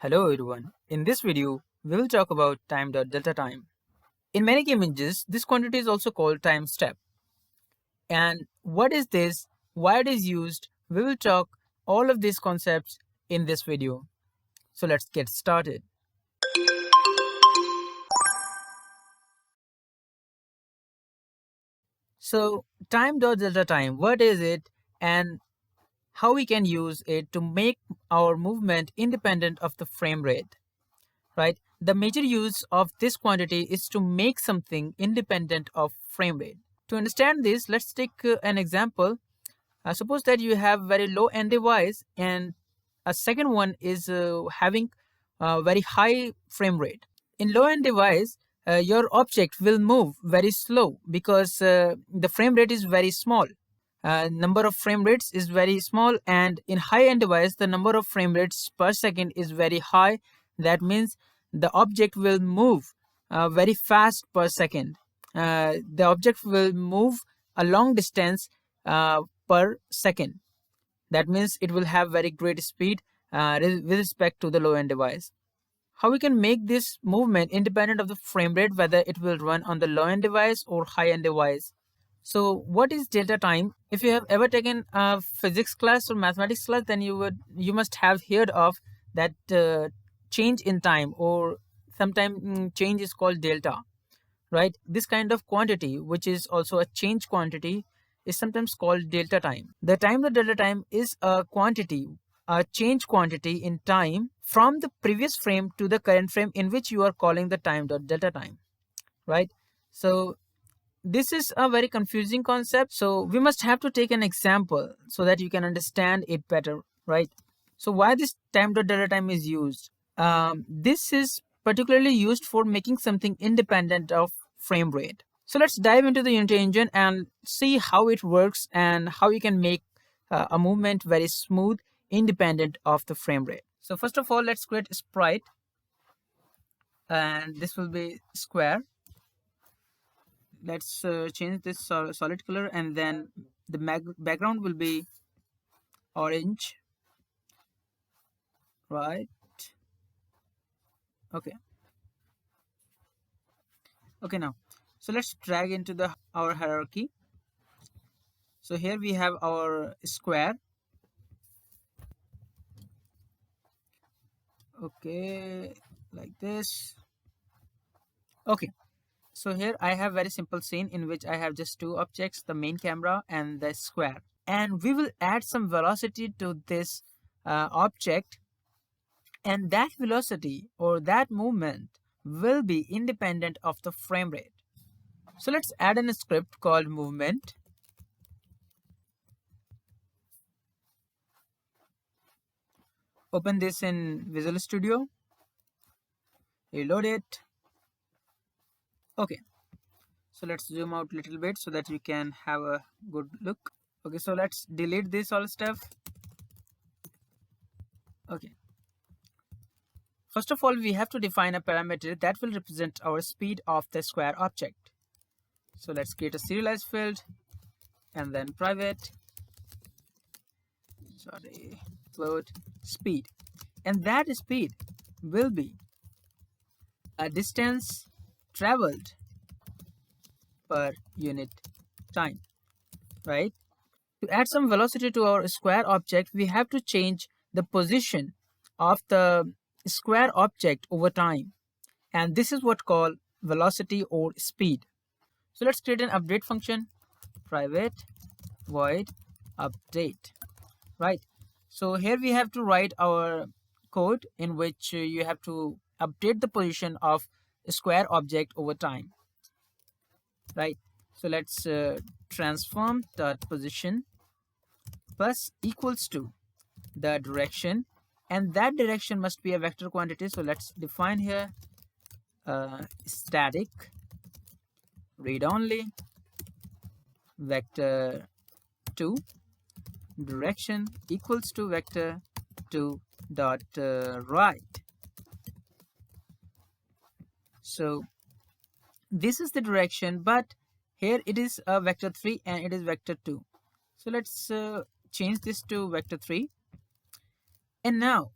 Hello everyone. In this video, we will talk about Time.deltaTime. In many game engines, this quantity is also called time step. And what is this? Why it is used? We will talk all of these concepts in this video. So let's get started. So Time.deltaTime, what is it and how we can use it to make our movement independent of the frame rate? Right? The major use of this quantity is to make something independent of frame rate. To understand this, let's take an example. Suppose that you have very low end device and a second one is having very high frame rate. In low end device, your object will move very slow because the frame rate is very small. Number of frame rates is very small, and in high end device the number of frame rates per second is very high. That means the object will move very fast per second. The object will move a long distance per second. That means it will have very great speed with respect to the low end device. How we can make this movement independent of the frame rate, whether it will run on the low end device or high end device? So what is delta time? If you have ever taken a physics class or mathematics class, then you must have heard of that change in time, or sometimes change is called delta, right? This kind of quantity, which is also a change quantity, is sometimes called delta time. The time of delta time is a quantity, a change quantity in time from the previous frame to the current frame in which you are calling the time.delta time, right? So this is a very confusing concept, so we must have to take an example so that you can understand it better, right? So why this time.delta time is used? This is particularly used for making something independent of frame rate. So let's dive into the Unity engine and see how it works and how you can make a movement very smooth, independent of the frame rate. So first of all, let's create a sprite, and this will be square. Let's change this solid color, and then the background will be orange, right? Okay. Now so let's drag into the our hierarchy. So here we have our square. Okay, like this. Okay, so here I have very simple scene in which I have just two objects, the main camera and the square, and we will add some velocity to this object, and that velocity or that movement will be independent of the frame rate. So let's add in a script called movement. Open this in Visual Studio, reload it. Okay, so let's zoom out a little bit so that you can have a good look. Okay, so let's delete this all stuff. Okay, first of all, we have to define a parameter that will represent our speed of the square object. So let's create a serialized field and then private, float speed, and that speed will be a distance traveled per unit time, right? To add some velocity to our square object, we have to change the position of the square object over time, and this is what called velocity or speed. So let's create an update function, private void update, right? So here we have to write our code in which you have to update the position of a square object over time, right? So let's transform dot position plus equals to the direction, and that direction must be a vector quantity. So let's define here static read only vector 2 direction equals to vector 2 dot right. So this is the direction, but here it is a vector 3 and it is vector 2. So let's change this to vector 3. And now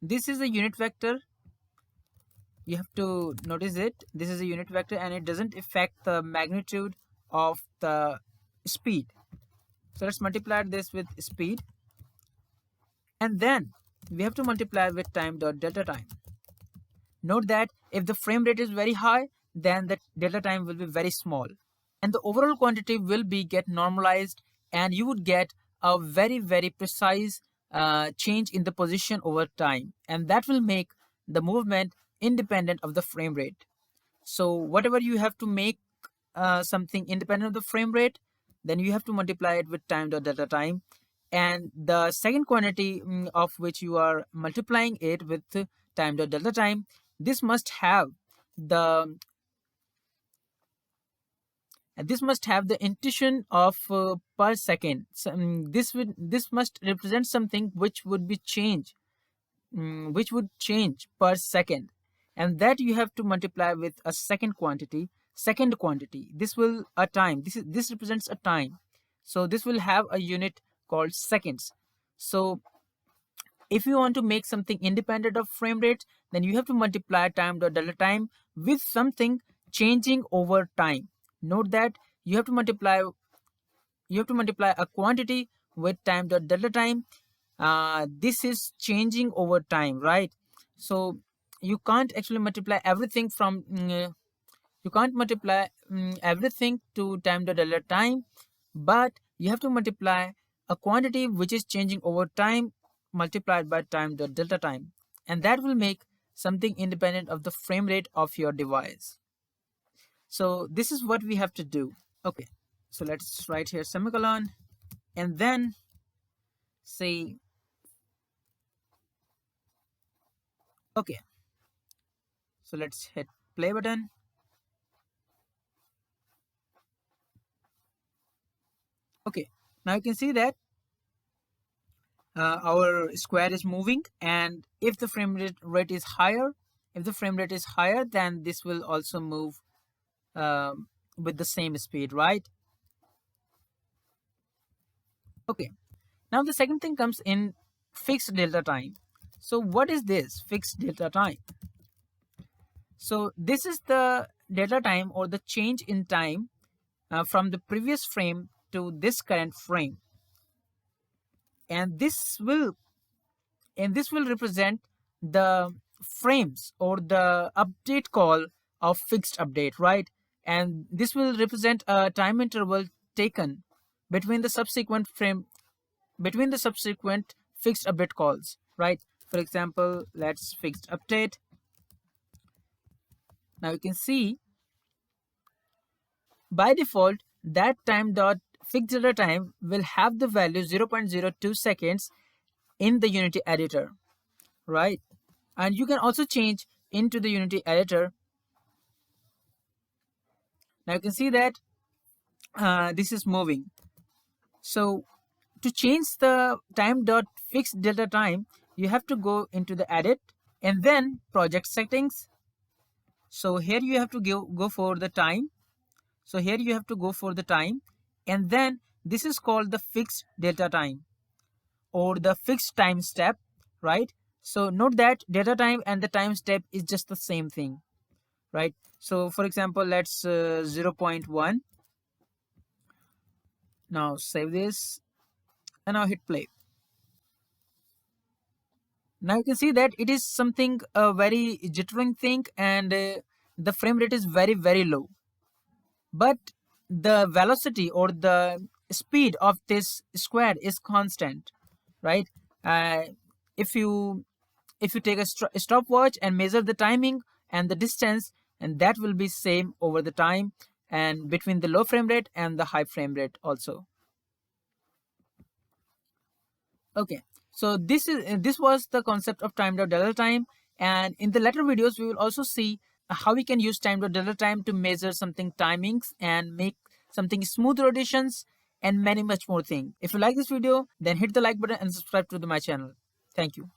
this is a unit vector. You have to notice it. This is a unit vector and it doesn't affect the magnitude of the speed. So let's multiply this with speed, and then we have to multiply with time.delta time. Note that if the frame rate is very high, then the delta time will be very small, and the overall quantity will be get normalized, and you would get a very precise change in the position over time, and that will make the movement independent of the frame rate. So whatever you have to make something independent of the frame rate, then you have to multiply it with time.delta time, and the second quantity of which you are multiplying it with time.delta time, this must have the this must have the intention of per second. So, this must represent something which would be change, which would change per second, and that you have to multiply with a second quantity. This will a time. This represents a time, so this will have a unit called seconds. So if you want to make something independent of frame rate, then you have to multiply time.delta time with something changing over time. Note that you have to multiply a quantity with time.delta time. This is changing over time, right? So you can't actually multiply everything from you can't multiply everything to time.delta time, but you have to multiply a quantity which is changing over time multiplied by time.delta time, and that will make something independent of the frame rate of your device. So this is what we have to do. Okay, so let's write here semicolon, and then say okay. So let's hit play button. Okay, now you can see that our square is moving, and if the frame rate is higher, then this will also move with the same speed, right? Okay, now the second thing comes in fixed delta time. So what is this fixed delta time? So this is the delta time, or the change in time from the previous frame to this current frame, and this will represent the frames or the update call of fixed update, right? And this will represent a time interval taken between the subsequent fixed update calls, right? For example, let's fixed update. Now you can see by default that time.fixedDeltaTime will have the value 0.02 seconds in the Unity editor, right? And you can also change into the Unity editor. Now you can see that this is moving. So to change the time.fixedDeltaTime, you have to go into the edit and then project settings. So here you have to go for the time. So here you have to go for the time, and then this is called the fixed delta time or the fixed time step, right? So note that delta time and the time step is just the same thing, right? So for example, let's 0.1. Now save this and now hit play. Now you can see that it is something a very jittering thing, and the frame rate is very low, but the velocity or the speed of this square is constant, right? uh, if you take a stopwatch and measure the timing and the distance, and that will be same over the time and between the low frame rate and the high frame rate also. Okay, so this was the concept of time.delta time, and in the later videos we will also see how we can use time.delta time to measure something timings and make something smooth rotations and many much more things. If you like this video, then hit the like button and subscribe to my channel. Thank you.